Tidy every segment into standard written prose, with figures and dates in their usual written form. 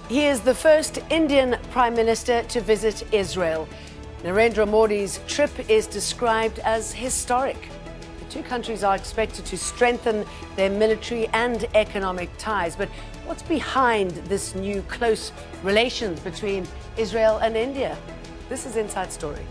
He is the first Indian Prime Minister to visit Israel. Narendra Modi's trip is described as historic. The two countries are expected to strengthen their military and economic ties. But what's behind this new close relations between Israel and India? This is Inside Story.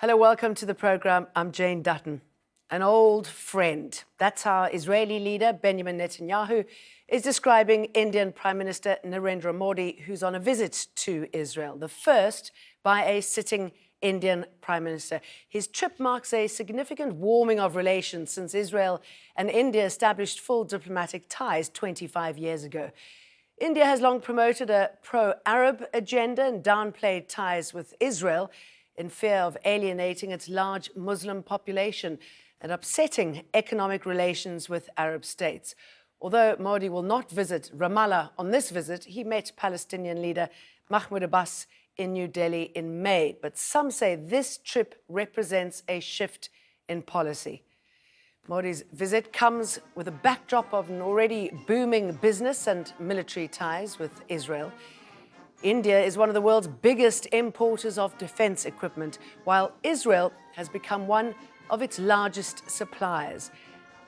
Hello, welcome to the program. I'm Jane Dutton. An old friend. That's how Israeli leader Benjamin Netanyahu is describing Indian Prime Minister Narendra Modi, who's on a visit to Israel, the first by a sitting Indian Prime Minister. His trip marks a significant warming of relations since Israel and India established full diplomatic ties 25 years ago. India has long promoted a pro-Arab agenda and downplayed ties with Israel in fear of alienating its large Muslim population and upsetting economic relations with Arab states. Although Modi will not visit Ramallah on this visit, he met Palestinian leader Mahmoud Abbas in New Delhi in May. But some say this trip represents a shift in policy. Modi's visit comes with a backdrop of an already booming business and military ties with Israel. India is one of the world's biggest importers of defense equipment, while Israel has become one of its largest suppliers.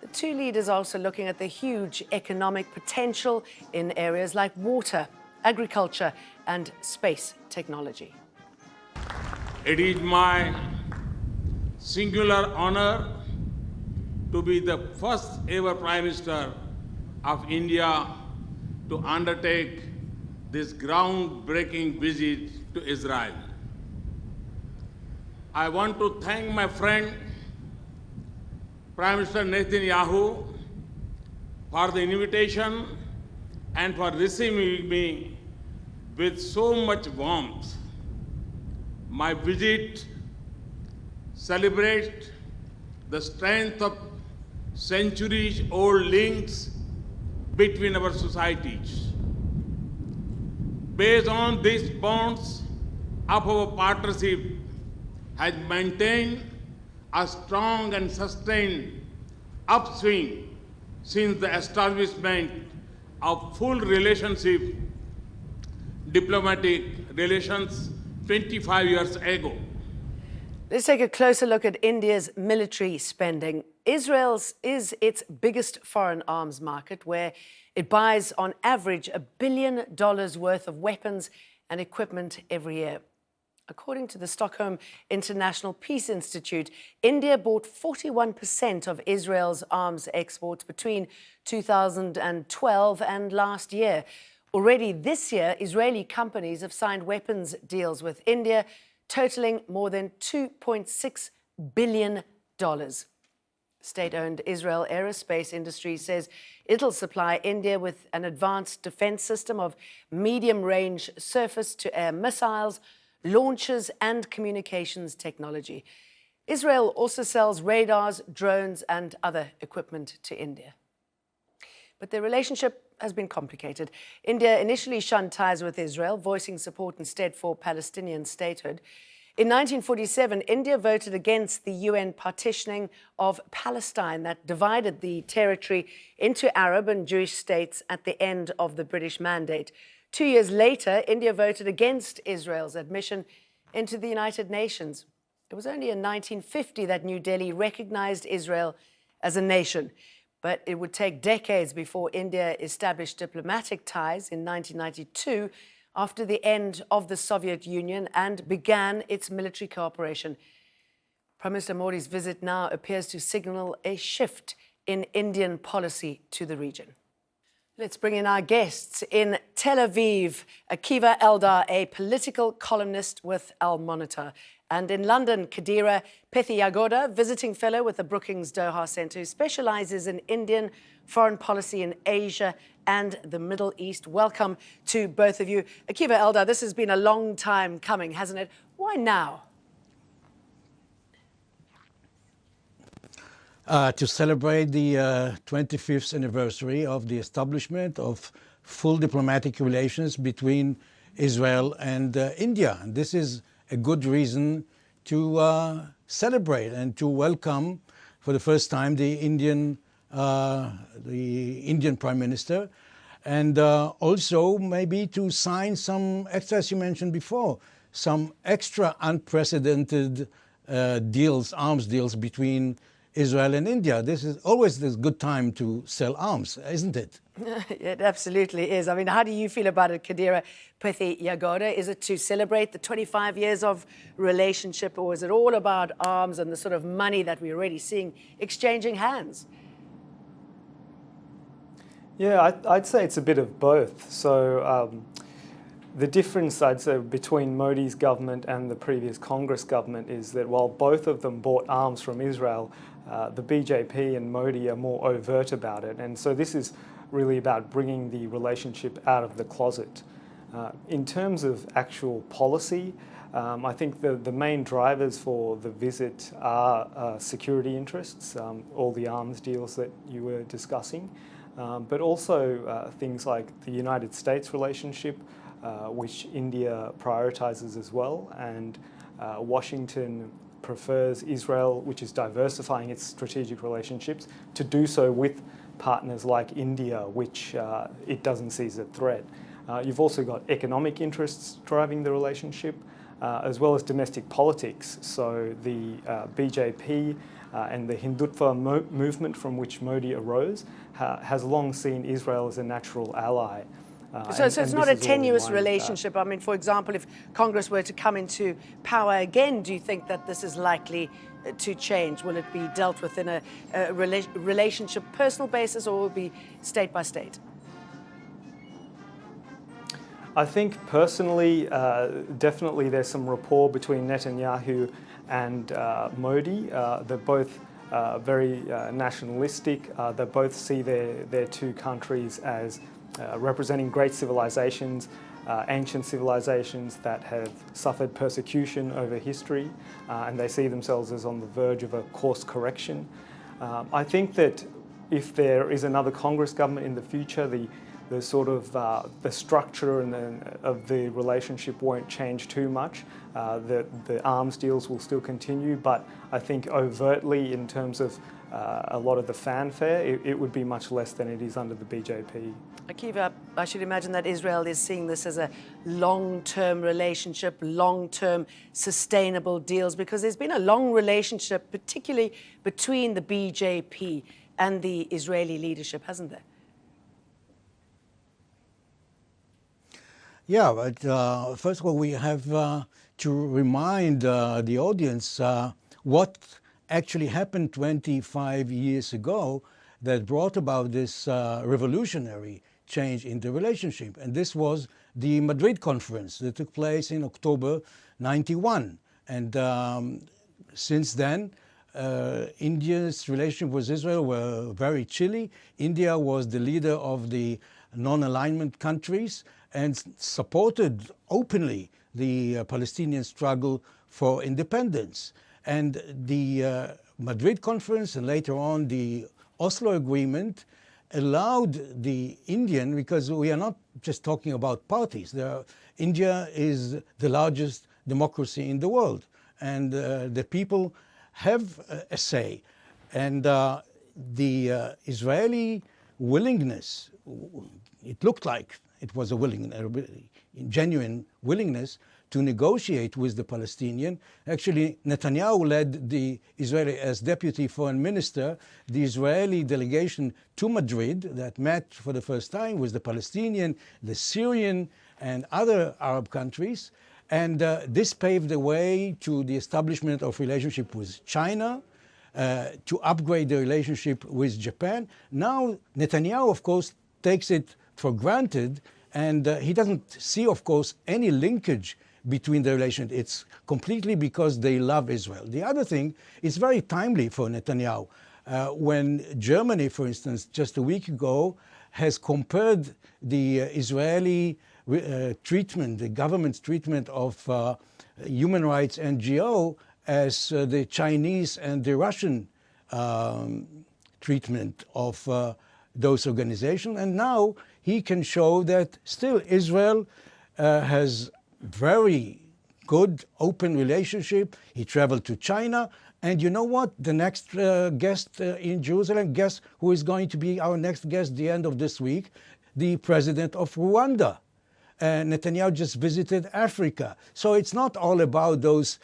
The two leaders are also looking at the huge economic potential in areas like water, agriculture, and space technology. It is my singular honor to be the first ever Prime Minister of India to undertake this groundbreaking visit to Israel. I want to thank my friend, Prime Minister Netanyahu, for the invitation and for receiving me with so much warmth. My visit celebrates the strength of centuries-old links between our societies. Based on these bonds of our partnership has maintained a strong and sustained upswing since the establishment of full relationship, diplomatic relations 25 years ago. Let's take a closer look at India's military spending. Israel's is its biggest foreign arms market, where it buys on average $1 billion worth of weapons and equipment every year. According to the Stockholm International Peace Institute, India bought 41% of Israel's arms exports between 2012 and last year. Already this year, Israeli companies have signed weapons deals with India, totaling more than $2.6 billion. State-owned Israel Aerospace Industries says it'll supply India with an advanced defense system of medium-range surface-to-air missiles, launchers, and communications technology. Israel also sells radars, drones, and other equipment to India. But their relationship has been complicated. India initially shunned ties with Israel, voicing support instead for Palestinian statehood. In 1947, India voted against the UN partitioning of Palestine that divided the territory into Arab and Jewish states at the end of the British Mandate. 2 years later, India voted against Israel's admission into the United Nations. It was only in 1950 that New Delhi recognized Israel as a nation. But it would take decades before India established diplomatic ties in 1992 after the end of the Soviet Union and began its military cooperation. Prime Minister Modi's visit now appears to signal a shift in Indian policy to the region. Let's bring in our guests. In Tel Aviv, Akiva Eldar, a political columnist with Al Monitor. And in London, Kadira Pethiyagoda, visiting fellow with the Brookings Doha Centre, who specialises in Indian foreign policy in Asia and the Middle East. Welcome to both of you. Akiva Eldar, this has been a long time coming, hasn't it? Why now? to celebrate the 25th anniversary of the establishment of full diplomatic relations between Israel and India. And this is a good reason to celebrate and to welcome for the first time the Indian Prime Minister, and also maybe to sign some extra, as you mentioned before, some extra unprecedented deals, arms deals between Israel and India. This is always this good time to sell arms, isn't it? It absolutely is. I mean, how do you feel about it, Kadira Pithi Yagoda? Is it to celebrate the 25 years of relationship, or is it all about arms and the sort of money that we're already seeing exchanging hands? Yeah, I'd say it's a bit of both. So the difference, I'd say, between Modi's government and the previous Congress government is that while both of them bought arms from Israel, the BJP and Modi are more overt about it. And so this is really about bringing the relationship out of the closet. In terms of actual policy, I think the main drivers for the visit are security interests, all the arms deals that you were discussing, but also things like the United States relationship, which India prioritizes as well, and Washington prefers Israel, which is diversifying its strategic relationships, to do so with partners like India, which it doesn't see as a threat. You've also got economic interests driving the relationship, as well as domestic politics. So the BJP and the Hindutva movement from which Modi arose has long seen Israel as a natural ally. So it's not a tenuous relationship. I mean, for example, if Congress were to come into power again, do you think that this is likely to change? Will it be dealt with in a relationship personal basis, or will it be state by state? I think personally, definitely there's some rapport between Netanyahu and Modi. They're both very nationalistic. They both see their two countries as representing great civilizations, ancient civilizations that have suffered persecution over history, and they see themselves as on the verge of a course correction. I think that if there is another Congress government in the future, the sort of the structure of the relationship won't change too much. The arms deals will still continue, but I think overtly in terms of a lot of the fanfare, it would be much less than it is under the BJP. Akiva, I should imagine that Israel is seeing this as a long-term relationship, long-term sustainable deals, because there's been a long relationship, particularly between the BJP and the Israeli leadership, hasn't there? Yeah, but first of all, we have to remind the audience what actually happened 25 years ago that brought about this revolutionary change in the relationship. And this was the Madrid conference that took place in October 91. And since then, India's relationship with Israel were very chilly. India was the leader of the non-alignment countries and supported openly the Palestinian struggle for independence. And the Madrid conference and later on the Oslo Agreement allowed the Indian, because we are not just talking about parties, India is the largest democracy in the world, and the people have a say. And the Israeli willingness, it looked like it was a genuine willingness to negotiate with the Palestinian. Actually, Netanyahu led the Israeli, as deputy foreign minister, the Israeli delegation to Madrid that met for the first time with the Palestinian, the Syrian, and other Arab countries. And this paved the way to the establishment of relationship with China, to upgrade the relationship with Japan. Now, Netanyahu, of course, takes it for granted, and he doesn't see, of course, any linkage between the relations. It's completely because they love Israel. The other thing is very timely for Netanyahu. When Germany, for instance, just a week ago, has compared the Israeli treatment, the government's treatment of human rights NGO as the Chinese and the Russian treatment of those organizations. And now he can show that still Israel has very good, open relationship. He traveled to China. And you know what? The next guest in Jerusalem, guess who is going to be our next guest the end of this week? The president of Rwanda. Netanyahu just visited Africa. So it's not all about those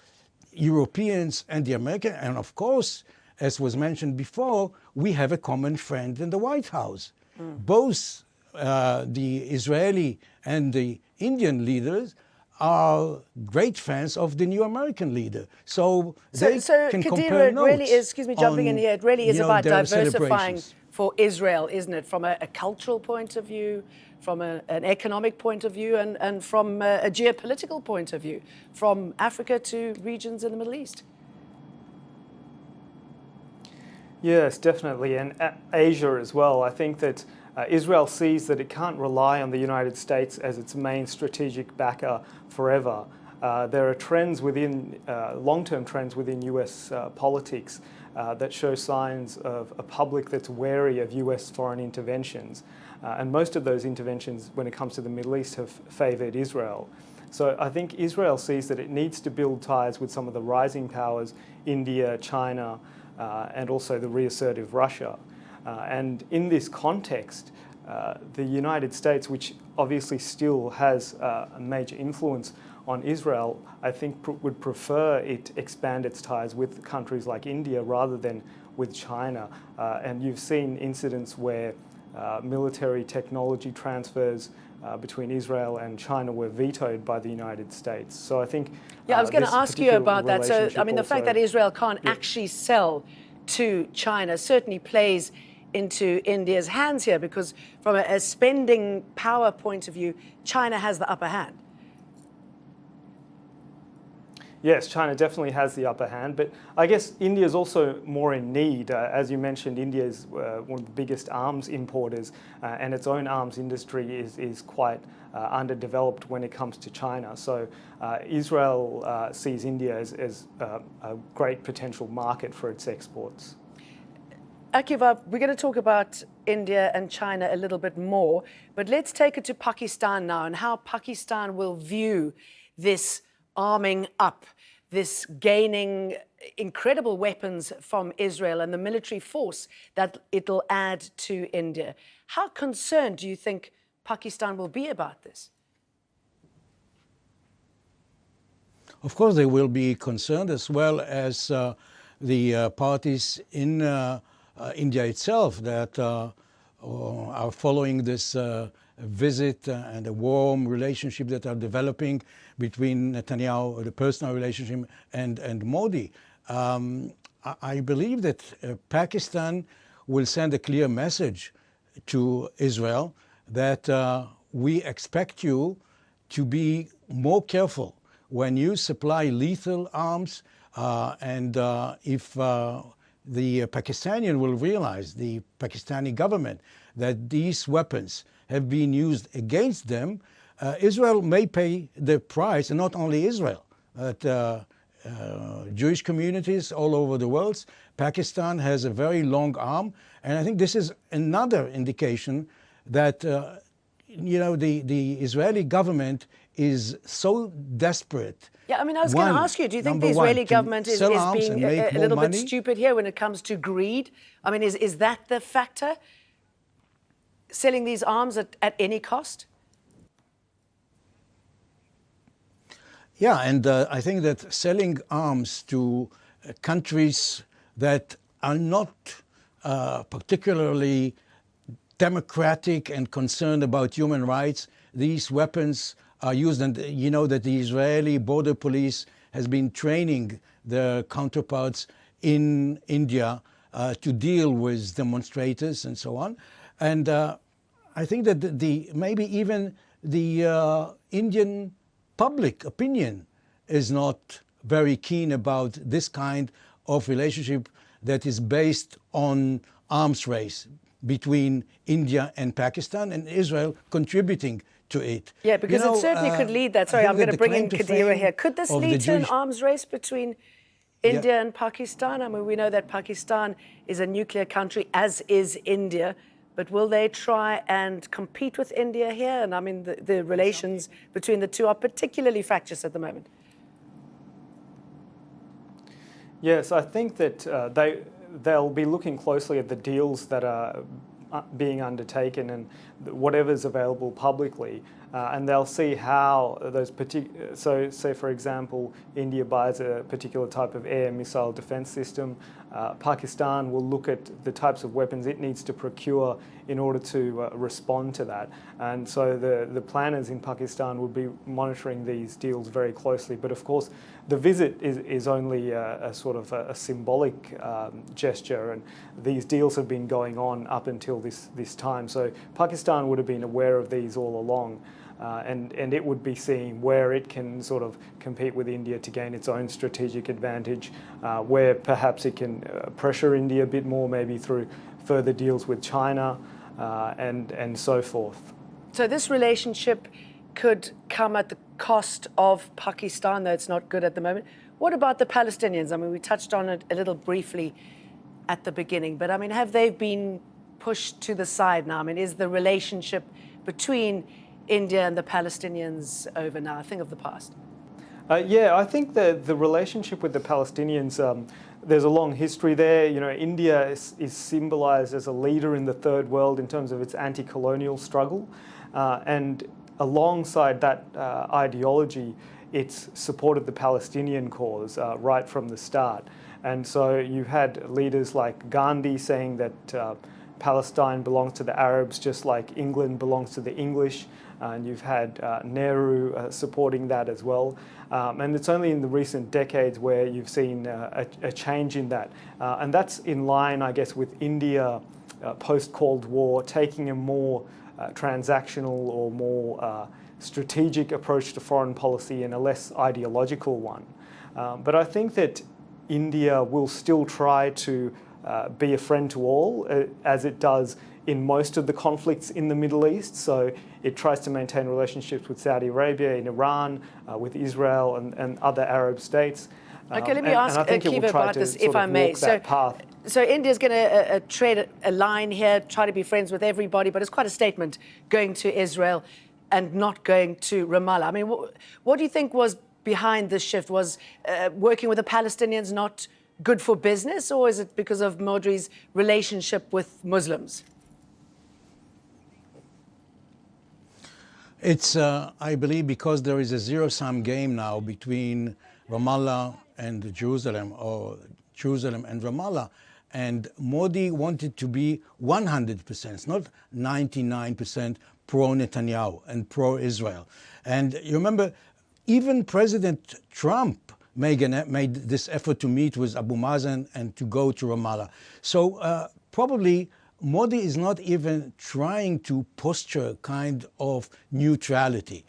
Europeans and the Americans. And of course, as was mentioned before, we have a common friend in the White House. Both the Israeli and the Indian leaders are great fans of the new American leader. So they can compare notes. It really is, excuse me, jumping in here, it really is about diversifying for Israel, isn't it? From a cultural point of view, from an economic point of view, and from a geopolitical point of view, from Africa to regions in the Middle East. Yes, definitely, and Asia as well. I think that Israel sees that it can't rely on the United States as its main strategic backer forever. There are trends within, long-term trends within US politics that show signs of a public that's wary of US foreign interventions. And most of those interventions, when it comes to the Middle East, have favoured Israel. So I think Israel sees that it needs to build ties with some of the rising powers, India, China, and also the reassertive Russia. And in this context, the United States, which obviously still has a major influence on Israel, I think would prefer it expand its ties with countries like India rather than with China. And you've seen incidents where military technology transfers between Israel and China were vetoed by the United States. So I think I was going to ask you about that. So, I mean, the fact that Israel can't actually sell to China certainly plays into India's hands here, because from a spending power point of view, China has the upper hand. Yes, China definitely has the upper hand, but I guess India is also more in need. As you mentioned, India is one of the biggest arms importers, and its own arms industry is quite underdeveloped when it comes to China. So Israel sees India as a great potential market for its exports. Akiva, we're going to talk about India and China a little bit more, but let's take it to Pakistan now and how Pakistan will view this arming up, this gaining incredible weapons from Israel and the military force that it'll add to India. How concerned do you think Pakistan will be about this? Of course, they will be concerned, as well as the parties in India itself that are following this visit and a warm relationship that are developing between Netanyahu, the personal relationship, and Modi. I believe that Pakistan will send a clear message to Israel that we expect you to be more careful when you supply lethal arms, and if the Pakistani will realize, the Pakistani government, that these weapons have been used against them, Israel may pay the price, and not only Israel, but Jewish communities all over the world. Pakistan has a very long arm, and I think this is another indication that the Israeli government is so desperate. Yeah, I mean, I was going to ask you, do you think the Israeli government is being a little bit stupid here when it comes to greed? I mean, is that the factor? Selling these arms at any cost? Yeah, and I think that selling arms to countries that are not particularly democratic and concerned about human rights, these weapons are used. And you know that the Israeli border police has been training their counterparts in India to deal with demonstrators and so on. And I think that maybe even the Indian public opinion is not very keen about this kind of relationship that is based on arms race between India and Pakistan, and Israel contributing to it. Yeah, because it certainly could lead that. Sorry, I'm going to bring in Kadira here. Could this lead to an arms race between India and Pakistan? I mean, we know that Pakistan is a nuclear country, as is India, but will they try and compete with India here? And I mean, the relations between the two are particularly fractious at the moment. Yes, I think that they'll be looking closely at the deals that are being undertaken and whatever's available publicly, and they'll see how those so say for example India buys a particular type of air missile defense system, Pakistan will look at the types of weapons it needs to procure in order to respond to that, and so the planners in Pakistan will be monitoring these deals very closely. But of course the visit is only a sort of a symbolic gesture, and these deals have been going on up until this time. So Pakistan would have been aware of these all along, and it would be seeing where it can sort of compete with India to gain its own strategic advantage, where perhaps it can pressure India a bit more, maybe through further deals with China, and so forth. So this relationship could come at the cost of Pakistan, though it's not good at the moment. What about the Palestinians? I mean, we touched on it a little briefly at the beginning, but I mean, have they been pushed to the side now? I mean, is the relationship between India and the Palestinians over now, a thing of the past? Yeah, I think the relationship with the Palestinians, there's a long history there. You know, India is symbolized as a leader in the third world in terms of its anti-colonial struggle, and alongside that ideology, it's supported the Palestinian cause right from the start. And so you had leaders like Gandhi saying that Palestine belongs to the Arabs just like England belongs to the English, and you've had Nehru supporting that as well. And it's only in the recent decades where you've seen a change in that. And that's in line, I guess, with India post-Cold War taking a more transactional or more strategic approach to foreign policy and a less ideological one. But I think that India will still try to be a friend to all, as it does in most of the conflicts in the Middle East. So it tries to maintain relationships with Saudi Arabia, in Iran, with Israel and other Arab states. Okay, let me ask Kiva about this, if I may. So India's going to tread a line here, try to be friends with everybody, but it's quite a statement going to Israel and not going to Ramallah. I mean, what do you think was behind this shift? Was working with the Palestinians not good for business, or is it because of Modi's relationship with Muslims? It's, I believe, because there is a zero-sum game now between Ramallah and Jerusalem, or Jerusalem and Ramallah. And Modi wanted to be 100%, not 99% pro-Netanyahu and pro-Israel. And you remember, even President Trump made this effort to meet with Abu Mazen and to go to Ramallah. So probably Modi is not even trying to posture kind of neutrality.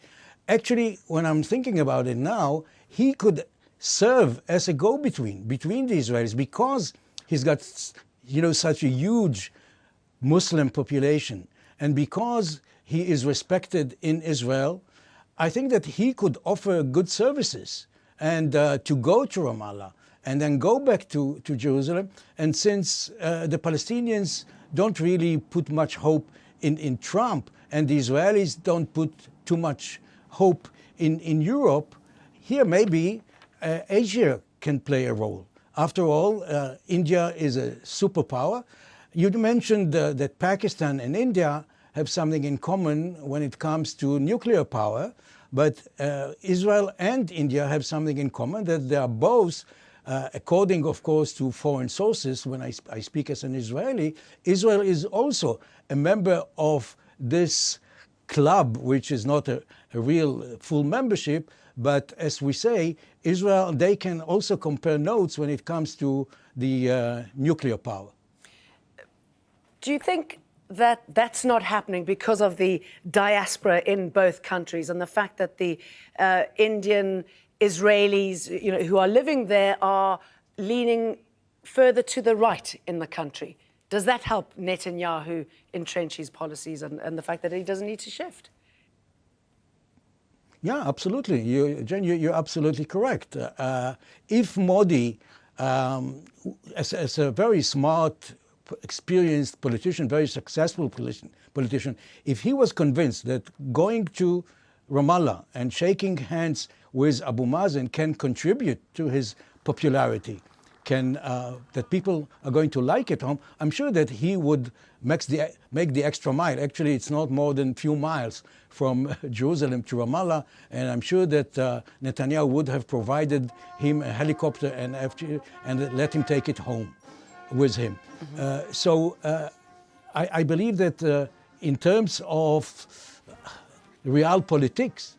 Actually, when I'm thinking about it now, he could serve as a go-between between the Israelis, because he's got, you know, such a huge Muslim population, and because he is respected in Israel, I think that he could offer good services and to go to Ramallah and then go back to Jerusalem. And since the Palestinians don't really put much hope in Trump, and the Israelis don't put too much hope in Europe, here maybe Asia can play a role. After all, India is a superpower. You mentioned that Pakistan and India have something in common when it comes to nuclear power, but Israel and India have something in common, that they are both, according, of course, to foreign sources, when I speak as an Israeli, Israel is also a member of this club, which is not a real full membership, but as we say, Israel, they can also compare notes when it comes to the nuclear power. Do you think that that's not happening because of the diaspora in both countries and the fact that the Indian Israelis, you know, who are living there are leaning further to the right in the country? Does that help Netanyahu entrench his policies and the fact that he doesn't need to shift? Yeah, absolutely. Jen, you're absolutely correct. If Modi as a very smart, experienced politician, very successful politician, if he was convinced that going to Ramallah and shaking hands with Abu Mazen can contribute to his popularity, that people are going to like it home, I'm sure that he would make the extra mile. Actually, it's not more than a few miles from Jerusalem to Ramallah, and I'm sure that Netanyahu would have provided him a helicopter and let him take it home with him. I believe that in terms of realpolitik,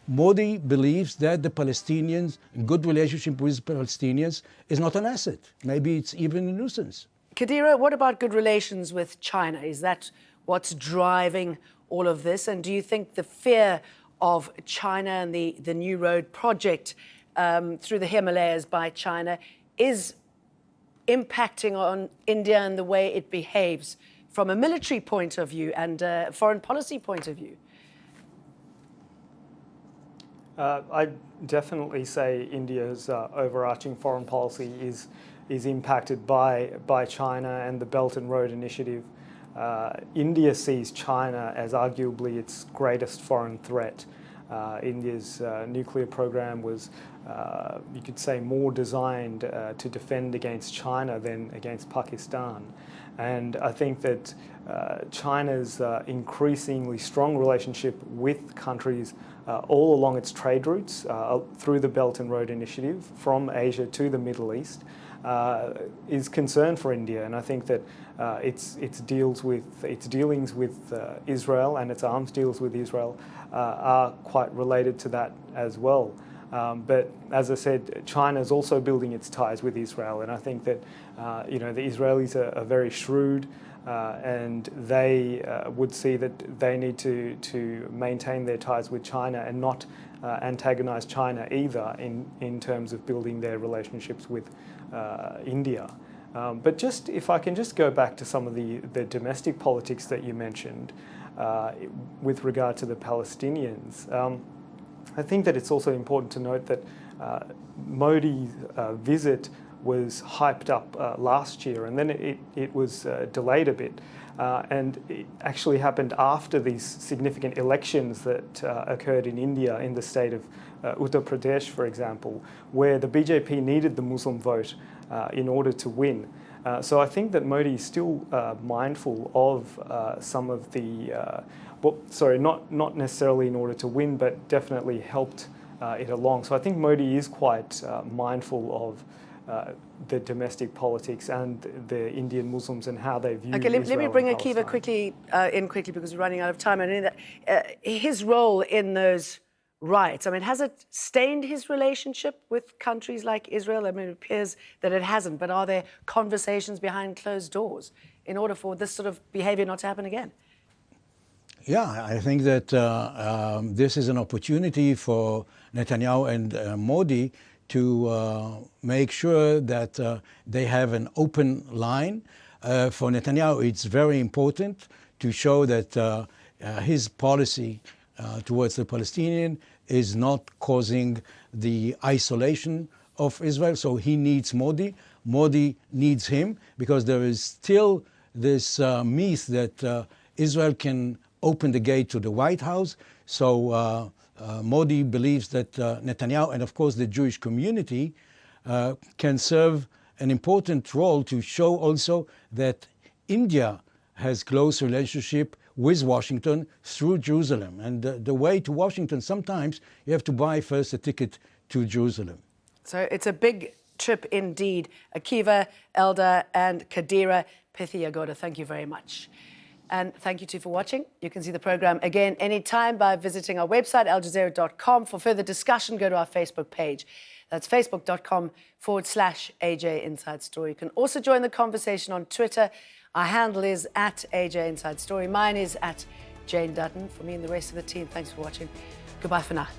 Modi believes that the Palestinians, good relationship with Palestinians, is not an asset. Maybe it's even a nuisance. Kadira, what about good relations with China? Is that what's driving all of this? And do you think the fear of China and the New Road project through the Himalayas by China is impacting on India and the way it behaves from a military point of view and a foreign policy point of view? I'd definitely say India's overarching foreign policy is impacted by China and the Belt and Road Initiative. India sees China as arguably its greatest foreign threat. India's nuclear program was, you could say, more designed to defend against China than against Pakistan. And I think that China's increasingly strong relationship with countries all along its trade routes through the Belt and Road Initiative from Asia to the Middle East is concern for India. And I think that its dealings with Israel and its arms deals with Israel are quite related to that as well. But as I said, China is also building its ties with Israel, and I think that the Israelis are very shrewd, and they would see that they need to maintain their ties with China and not antagonize China either in terms of building their relationships with India. But just if I can just go back to some of the domestic politics that you mentioned with regard to the Palestinians. I think that it's also important to note that Modi's visit was hyped up last year, and then it was delayed a bit. And it actually happened after these significant elections that occurred in India, in the state of Uttar Pradesh, for example, where the BJP needed the Muslim vote in order to win. So I think that Modi is still mindful of some of the not necessarily in order to win, but definitely helped it along. So I think Modi is quite mindful of the domestic politics and the Indian Muslims and how they view Israel. Okay, let me bring Akiva Palestine. quickly because we're running out of time. And his role in those riots, I mean, has it stained his relationship with countries like Israel? I mean, it appears that it hasn't, but are there conversations behind closed doors in order for this sort of behavior not to happen again? Yeah, I think that this is an opportunity for Netanyahu and Modi to make sure that they have an open line. For Netanyahu, it's very important to show that his policy towards the Palestinian is not causing the isolation of Israel. So he needs Modi. Modi needs him, because there is still this myth that Israel can open the gate to the White House. So Modi believes that Netanyahu and, of course, the Jewish community can serve an important role to show also that India has close relationship with Washington through Jerusalem. And the way to Washington, sometimes you have to buy first a ticket to Jerusalem. So it's a big trip indeed. Akiva, Eldar and Kadira Pithiyagoda, thank you very much. And thank you too for watching. You can see the program again anytime by visiting our website, aljazeera.com. For further discussion, go to our Facebook page. That's facebook.com/AJ Inside Story. You can also join the conversation on Twitter. Our handle is @AJ Inside Story. Mine is @Jane Dutton. For me and the rest of the team, thanks for watching. Goodbye for now.